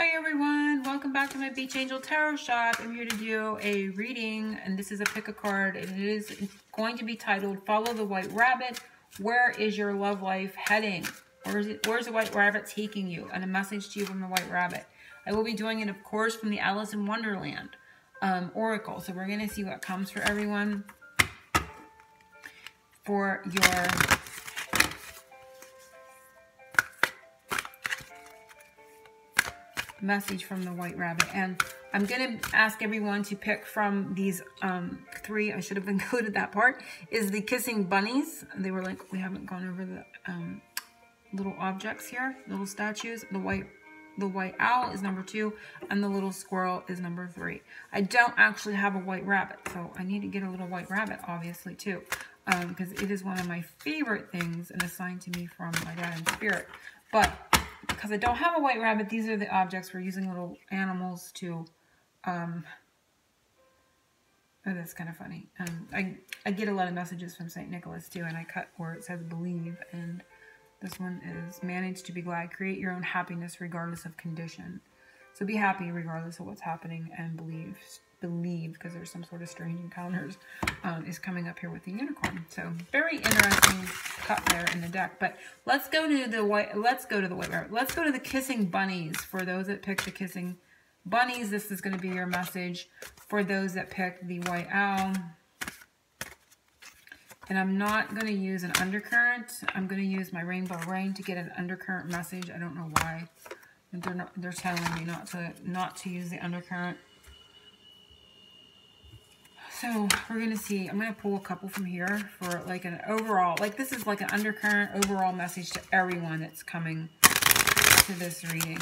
Hi everyone, welcome back to my Beach Angel Tarot Shop. I'm here to do a reading, and this is a pick a card. It is going to be titled Follow the White Rabbit. Where is your love life heading? Where's the White Rabbit taking you? And a message to you from the White Rabbit. I will be doing it, of course, from the Alice in Wonderland Oracle. So we're going to see what comes for everyone for your message from the White Rabbit. And I'm going to ask everyone to pick from these three. I should have included that part. Is the Kissing Bunnies. They were like, we haven't gone over the little objects here, little statues. The white owl is number 2, and the little squirrel is number 3. I don't actually have a white rabbit, so I need to get a little white rabbit, obviously, too, because it is one of my favorite things and assigned to me from my dad in spirit. But because I don't have a white rabbit, these are the objects. We're using little animals to, oh, that's kind of funny. I get a lot of messages from St. Nicholas too, and I cut where it says believe, and this one is manage to be glad. Create your own happiness regardless of condition. So be happy regardless of what's happening, and believe, because there's some sort of strange encounters is coming up here with the unicorn. So very interesting cut there in the deck. But let's go to the white rabbit. Let's go to the Kissing Bunnies. For those that pick the Kissing Bunnies, this is going to be your message. For those that pick the white owl, and I'm not going to use an undercurrent. I'm going to use my rainbow rain to get an undercurrent message. I don't know why. They're telling me not to use the undercurrent. So we're going to see. I'm going to pull a couple from here for like an overall, like this is like an undercurrent overall message to everyone that's coming to this reading.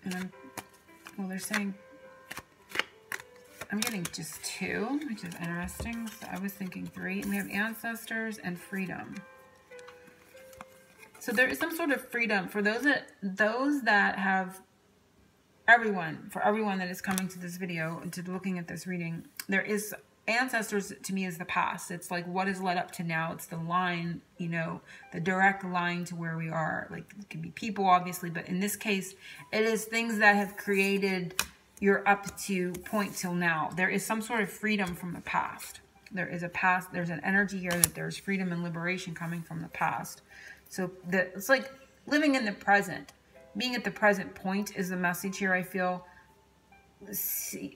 And well, they're saying, I'm getting just 2, which is interesting. So I was thinking 3. And we have ancestors and freedom. So there is some sort of freedom for those that have for everyone that is coming to this video and to looking at this reading. There is ancestors to me is the past. It's like what is led up to now. It's the line, you know, the direct line to where we are. Like it can be people, obviously, but in this case, it is things that have created your up to point till now. There is some sort of freedom from the past. There is a past. There's an energy here that there's freedom and liberation coming from the past. So it's like living in the present. Being at the present point is the message here, I feel.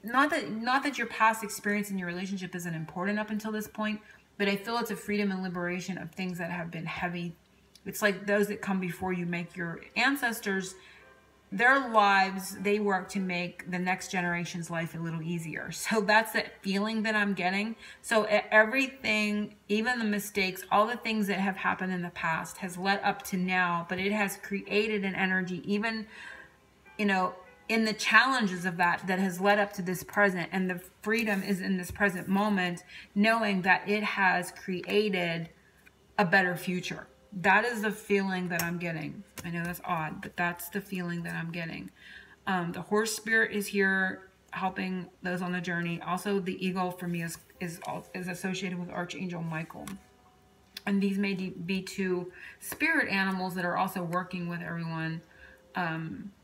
Not that your past experience in your relationship isn't important up until this point, but I feel it's a freedom and liberation of things that have been heavy. It's like those that come before you make your ancestors, their lives, they work to make the next generation's life a little easier. So that's the feeling that I'm getting. So everything, even the mistakes, all the things that have happened in the past has led up to now, but it has created an energy, even, you know, in the challenges of that has led up to this present. And the freedom is in this present moment, knowing that it has created a better future. That is the feeling that I'm getting. I know that's odd, but that's the feeling that I'm getting. The horse spirit is here helping those on the journey. Also, the eagle for me is associated with Archangel Michael. And these may be 2 spirit animals that are also working with everyone,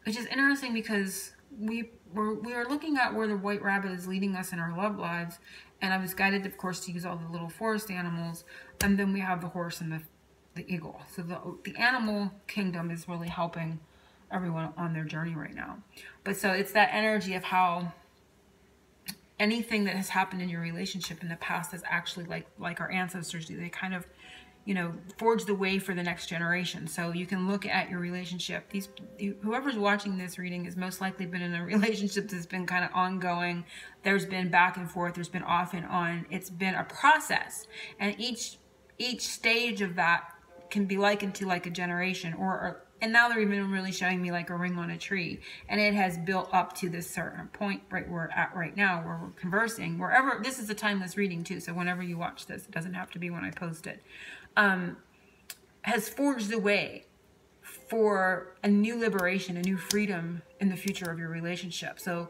which is interesting because we are looking at where the White Rabbit is leading us in our love lives. And I was guided, of course, to use all the little forest animals. And then we have the horse and the eagle. So the animal kingdom is really helping everyone on their journey right now. But so it's that energy of how anything that has happened in your relationship in the past is actually like our ancestors do. They kind of, you know, forge the way for the next generation. So you can look at your relationship. Whoever's watching this reading has most likely been in a relationship that's been kind of ongoing. There's been back and forth. There's been off and on. It's been a process. And each stage of that can be likened to like a generation and now they're even really showing me like a ring on a tree, and it has built up to this certain point right where we're at right now, where we're conversing wherever. This is a timeless reading too, so whenever you watch this, it doesn't have to be when I post it. Has forged the way for a new liberation, a new freedom in the future of your relationship. So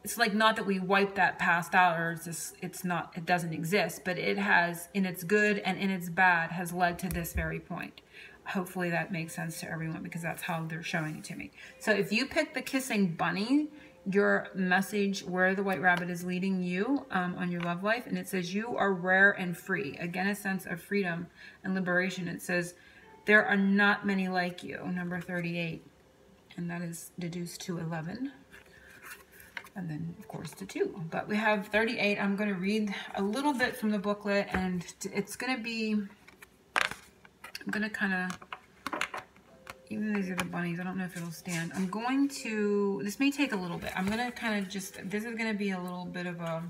it's like, not that we wipe that past out, or it's not, it doesn't exist, but it has, in its good and in its bad, has led to this very point. Hopefully that makes sense to everyone, because that's how they're showing it to me. So if you pick the kissing bunny, your message, where the white rabbit is leading you on your love life, and it says you are rare and free. Again, a sense of freedom and liberation. It says there are not many like you, number 38, and that is deduced to 11. And then, of course, the 2. But we have 38. I'm going to read a little bit from the booklet, and it's going to be, I'm going to kind of, even these are the bunnies, I don't know if it'll stand. I'm going to, this may take a little bit. I'm going to kind of just, this is going to be a little bit of a,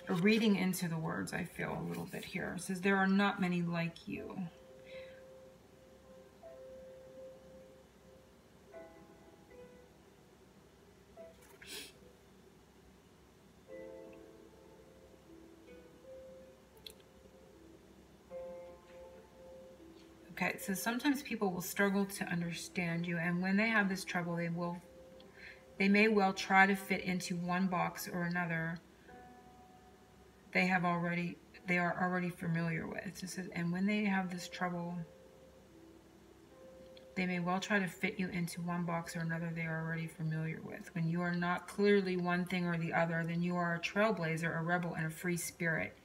reading into the words, I feel a little bit here. It says, there are not many like you. Okay, so sometimes people will struggle to understand you, and when they have this trouble, they may well try to fit into one box or another they are already familiar with. It says, and when they have this trouble, they may well try to fit you into one box or another they are already familiar with. When you are not clearly one thing or the other, then you are a trailblazer, a rebel, and a free spirit.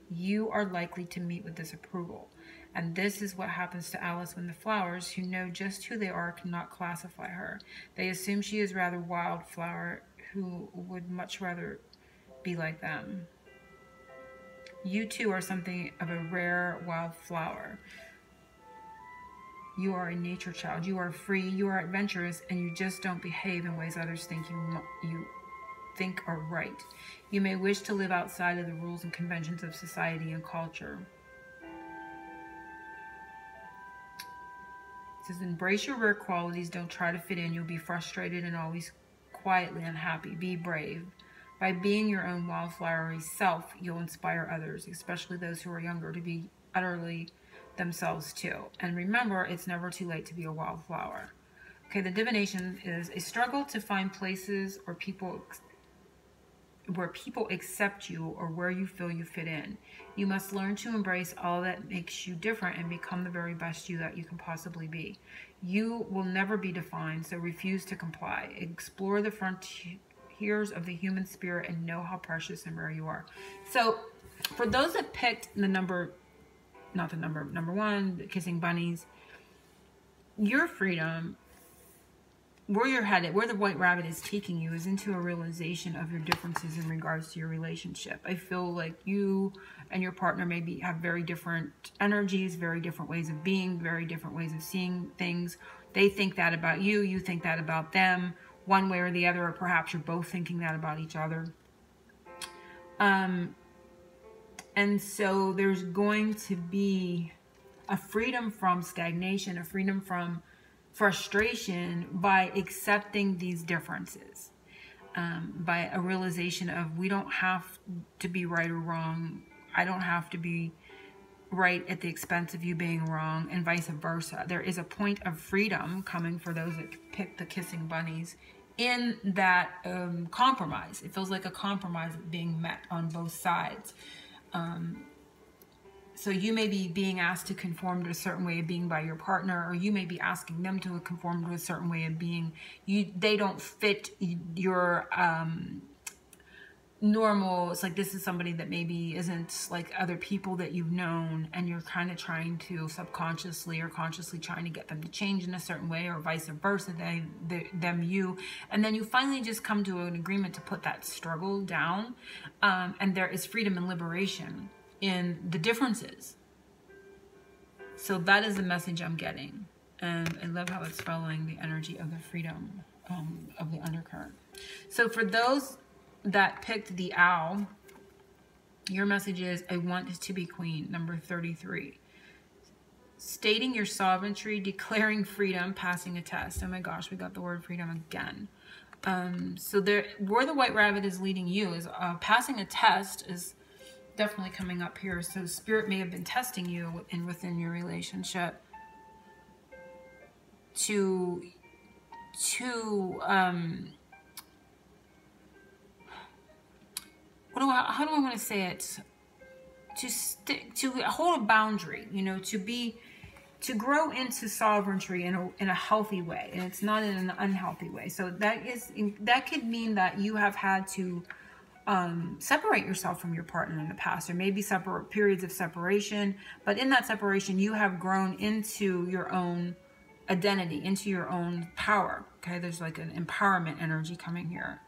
You are likely to meet with disapproval. And this is what happens to Alice when the flowers, who know just who they are, cannot classify her. They assume she is rather wildflower, who would much rather be like them. You too are something of a rare wildflower. You are a nature child. You are free. You are adventurous, and you just don't behave in ways others think you think are right. You may wish to live outside of the rules and conventions of society and culture. It says, embrace your rare qualities. Don't try to fit in. You'll be frustrated and always quietly unhappy. Be brave. By being your own wildflowery self, you'll inspire others, especially those who are younger, to be utterly themselves too. And remember, it's never too late to be a wildflower. Okay, the divination is a struggle to find places or people where people accept you or where you feel you fit in. You must learn to embrace all that makes you different and become the very best you that you can possibly be. You will never be defined, so refuse to comply. Explore the frontiers of the human spirit and know how precious and rare you are. So for those that picked the number, not the number 1, the kissing bunnies, your freedom, where you're headed, where the white rabbit is taking you, is into a realization of your differences in regards to your relationship. I feel like you and your partner maybe have very different energies, very different ways of being, very different ways of seeing things. They think that about you, you think that about them, one way or the other, or perhaps you're both thinking that about each other. And so there's going to be a freedom from stagnation, a freedom from frustration by accepting these differences, by a realization of we don't have to be right or wrong. I don't have to be right at the expense of you being wrong, and vice versa. There is a point of freedom coming for those that pick the kissing bunnies in that compromise. It feels like a compromise being met on both sides. So you may be being asked to conform to a certain way of being by your partner, or you may be asking them to conform to a certain way of being. They don't fit your normal. It's like, this is somebody that maybe isn't like other people that you've known, and you're kind of trying to subconsciously or consciously trying to get them to change in a certain way, or vice versa, them you. And then you finally just come to an agreement to put that struggle down, and there is freedom and liberation in the differences. So that is the message I'm getting, and I love how it's following the energy of the freedom of the undercurrent. So for those that picked the owl, your message is, I want to be queen, number 33. Stating your sovereignty, declaring freedom, passing a test. Oh my gosh, we got the word freedom again. So there, where the white rabbit is leading you is passing a test is definitely coming up here. So spirit may have been testing you within your relationship. how do I want to say it? To hold a boundary, you know, to grow into sovereignty in a healthy way, and it's not in an unhealthy way. So that could mean that you have had to separate yourself from your partner in the past, or maybe separate periods of separation. But in that separation, you have grown into your own identity, into your own power. Okay, there's like an empowerment energy coming here.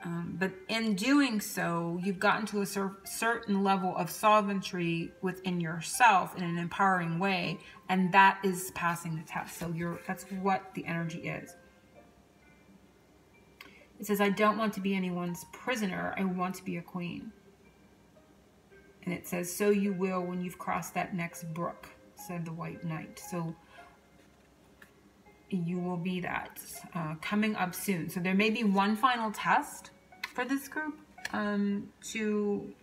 But in doing so, you've gotten to a certain level of sovereignty within yourself in an empowering way, and that is passing the test. So that's what the energy is. It says, I don't want to be anyone's prisoner. I want to be a queen. And it says, so you will when you've crossed that next brook, said the White Knight. So you will be that coming up soon. So there may be one final test for this group to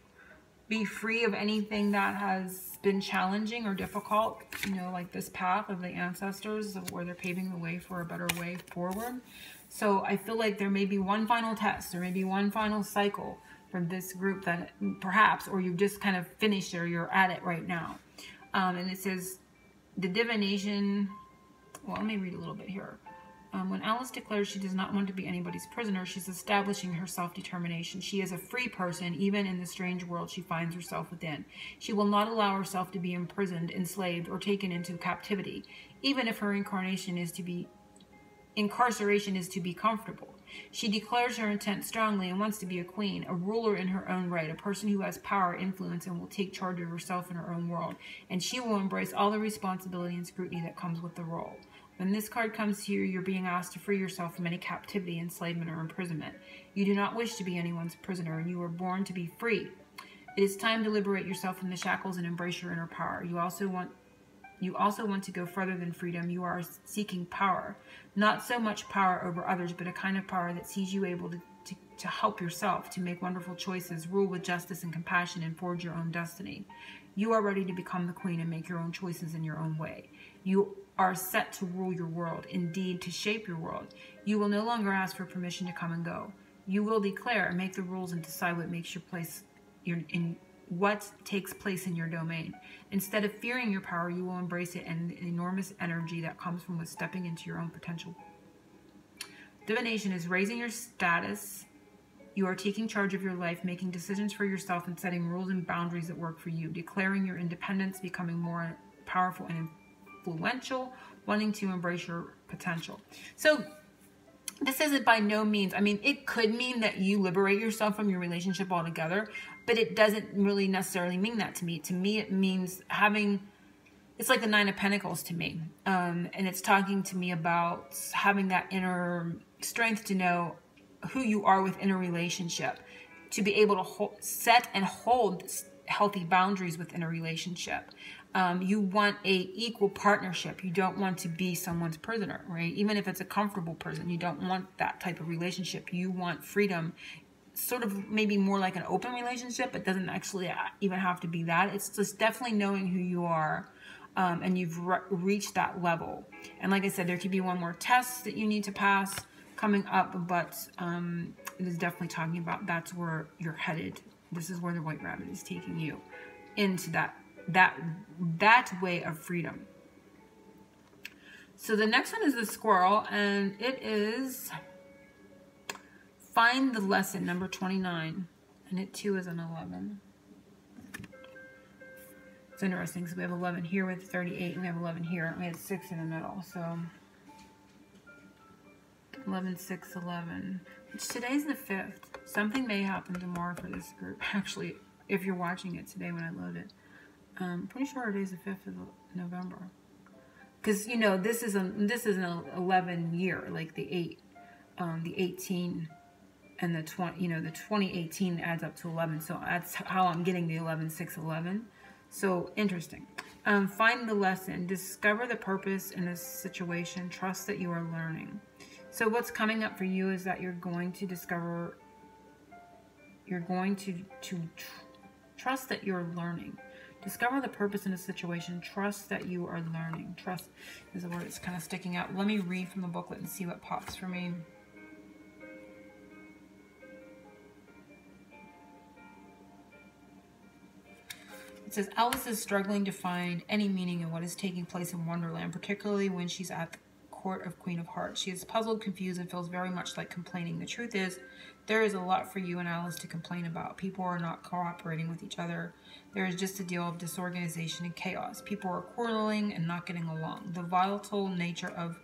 be free of anything that has been challenging or difficult, you know, like this path of the ancestors where they're paving the way for a better way forward. So I feel like there may be one final test, there may be one final cycle for this group that perhaps, or you've just kind of finished or you're at it right now. And it says the divination, well, let me read a little bit here. When Alice declares she does not want to be anybody's prisoner, she's establishing her self-determination. She is a free person, even in the strange world she finds herself within. She will not allow herself to be imprisoned, enslaved, or taken into captivity, even if her incarceration is to be comfortable. She declares her intent strongly and wants to be a queen, a ruler in her own right, a person who has power, influence, and will take charge of herself in her own world. And she will embrace all the responsibility and scrutiny that comes with the role. When this card comes to you, you're being asked to free yourself from any captivity, enslavement, or imprisonment. You do not wish to be anyone's prisoner, and you were born to be free. It is time to liberate yourself from the shackles and embrace your inner power. You also want to go further than freedom. You are seeking power. Not so much power over others, but a kind of power that sees you able to help yourself, to make wonderful choices, rule with justice and compassion, and forge your own destiny. You are ready to become the queen and make your own choices in your own way. You are set to rule your world, indeed to shape your world. You will no longer ask for permission to come and go. You will declare and make the rules and decide what makes your place in what takes place in your domain. Instead of fearing your power, you will embrace it and the enormous energy that comes from stepping into your own potential. Divination is raising your status. You are taking charge of your life, making decisions for yourself, and setting rules and boundaries that work for you, declaring your independence, becoming more powerful and influential, wanting to embrace your potential. So this isn't by no means, I mean, it could mean that you liberate yourself from your relationship altogether, but it doesn't really necessarily mean that to me. To me, it means it's like the Nine of Pentacles to me. And it's talking to me about having that inner strength to know who you are within a relationship, to be able to set and hold healthy boundaries within a relationship. You want a equal partnership. You don't want to be someone's prisoner, right? Even if it's a comfortable person, you don't want that type of relationship. You want freedom, sort of maybe more like an open relationship. It doesn't actually even have to be that. It's just definitely knowing who you are, and you've reached that level. And like I said, there could be one more test that you need to pass coming up, but it is definitely talking about that's where you're headed. This is where the White Rabbit is taking you, into that way of freedom. So the next one is the Squirrel, and it is Find the Lesson, number 29, and it too is an 11. It's interesting, so we have 11 here with 38, and we have 11 here, and we have 6 in the middle, so 11, 6, 11, which today's the 5th. Something may happen tomorrow for this group, actually, if you're watching it today when I load it. I'm pretty sure today's the 5th of November. Because, you know, this is an 11 year, like the 8, the 18, and the 20, you know, the 2018 adds up to 11. So that's how I'm getting the 11, 6, 11. So interesting. Find the lesson. Discover the purpose in this situation. Trust that you are learning. So what's coming up for you is that you're going to discover, you're going to trust that you're learning. Discover the purpose in a situation. Trust that you are learning. Trust is a word that's kind of sticking out. Let me read from the booklet and see what pops for me. It says, Alice is struggling to find any meaning in what is taking place in Wonderland, particularly when she's at the court of Queen of Hearts. She is puzzled, confused, and feels very much like complaining. The truth is, there is a lot for you and Alice to complain about. People are not cooperating with each other. There is just a deal of disorganization and chaos. People are quarreling and not getting along. The volatile nature of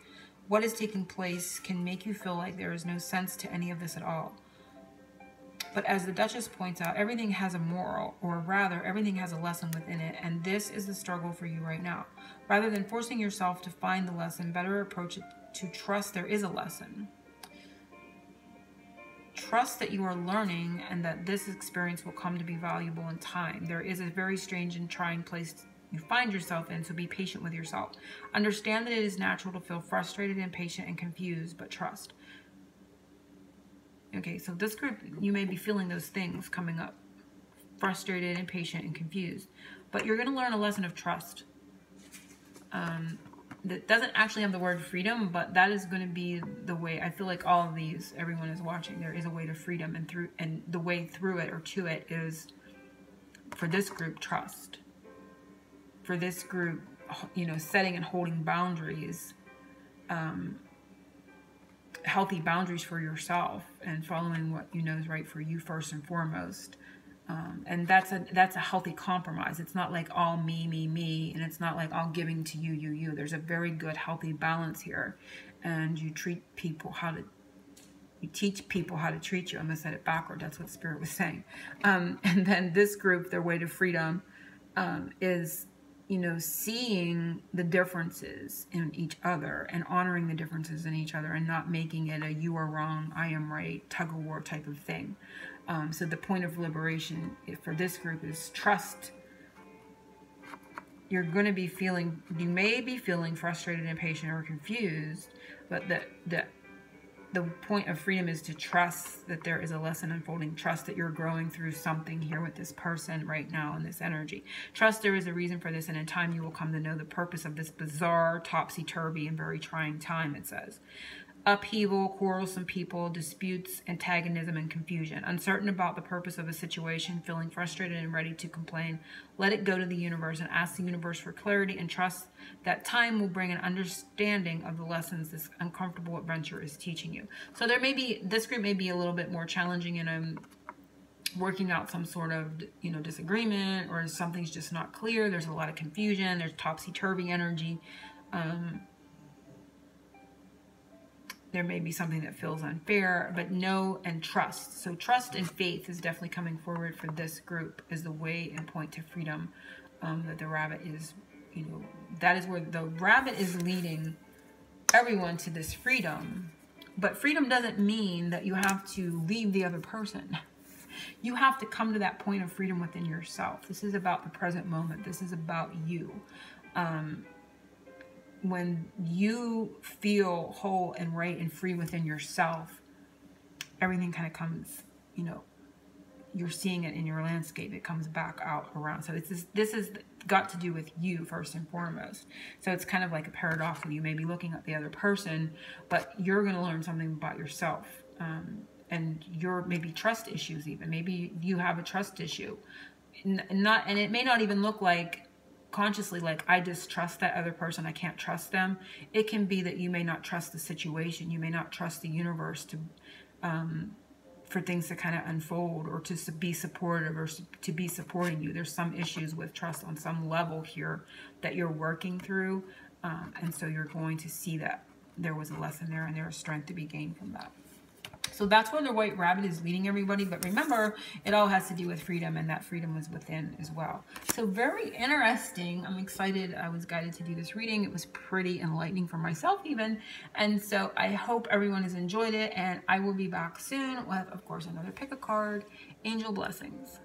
what is taking place can make you feel like there is no sense to any of this at all. But as the Duchess points out, everything has a moral, or rather, everything has a lesson within it, and this is the struggle for you right now. Rather than forcing yourself to find the lesson, better approach it to trust there is a lesson. Trust that you are learning and that this experience will come to be valuable in time. There is a very strange and trying place you find yourself in, so be patient with yourself. Understand that it is natural to feel frustrated, impatient, and confused, but trust. Okay, so this group, you may be feeling those things coming up. Frustrated, impatient, and confused. But you're going to learn a lesson of trust. That doesn't actually have the word freedom, but that is going to be the way. I feel like all of these, everyone is watching, there is a way to freedom, and the way through it or to it is, for this group, trust. For this group, you know, setting and holding boundaries, healthy boundaries for yourself, and following what you know is right for you first and foremost. And that's a healthy compromise. It's not like all me, me, me, and it's not like all giving to you, you, you. There's a very good, healthy balance here, and you teach people how to treat you. I almost said it backward. That's what Spirit was saying. And then this group, their way to freedom is, you know, seeing the differences in each other and honoring the differences in each other, and not making it a you are wrong, I am right, tug of war type of thing. So the point of liberation for this group is trust. You're going to be feeling, you may be feeling frustrated, impatient, or confused, but the point of freedom is to trust that there is a lesson unfolding. Trust that you're growing through something here with this person right now in this energy. Trust there is a reason for this, and in time you will come to know the purpose of this bizarre, topsy-turvy, and very trying time, it says. Upheaval, quarrelsome people, disputes, antagonism, and confusion. Uncertain about the purpose of a situation, feeling frustrated and ready to complain. Let it go to the universe and ask the universe for clarity, and trust that time will bring an understanding of the lessons this uncomfortable adventure is teaching you. So there may be, this group may be a little bit more challenging, and working out some sort of, you know, disagreement, or something's just not clear. There's a lot of confusion. There's topsy-turvy energy. There may be something that feels unfair, but know and trust. So trust and faith is definitely coming forward for this group as the way and point to freedom. That the rabbit is, you know, that is where the rabbit is leading everyone to this freedom. But freedom doesn't mean that you have to leave the other person. You have to come to that point of freedom within yourself. This is about the present moment. This is about you. When you feel whole and right and free within yourself, everything kind of comes, you know, you're seeing it in your landscape. It comes back out around. So this is got to do with you first and foremost. So it's kind of like a paradox. You may be looking at the other person, but you're going to learn something about yourself. And your maybe trust issues even. Maybe you have a trust issue. And it may not even look like consciously like I distrust that other person, I can't trust them. It can be that you may not trust the situation, you may not trust the universe to for things to kind of unfold, or to be supportive, or to be supporting you. There's some issues with trust on some level here that you're working through, and so you're going to see that there was a lesson there, and there is strength to be gained from that. So that's where the White Rabbit is leading everybody. But remember, it all has to do with freedom, and that freedom was within as well. So very interesting. I'm excited. I was guided to do this reading. It was pretty enlightening for myself even. And so I hope everyone has enjoyed it. And I will be back soon with, of course, another pick a card. Angel blessings.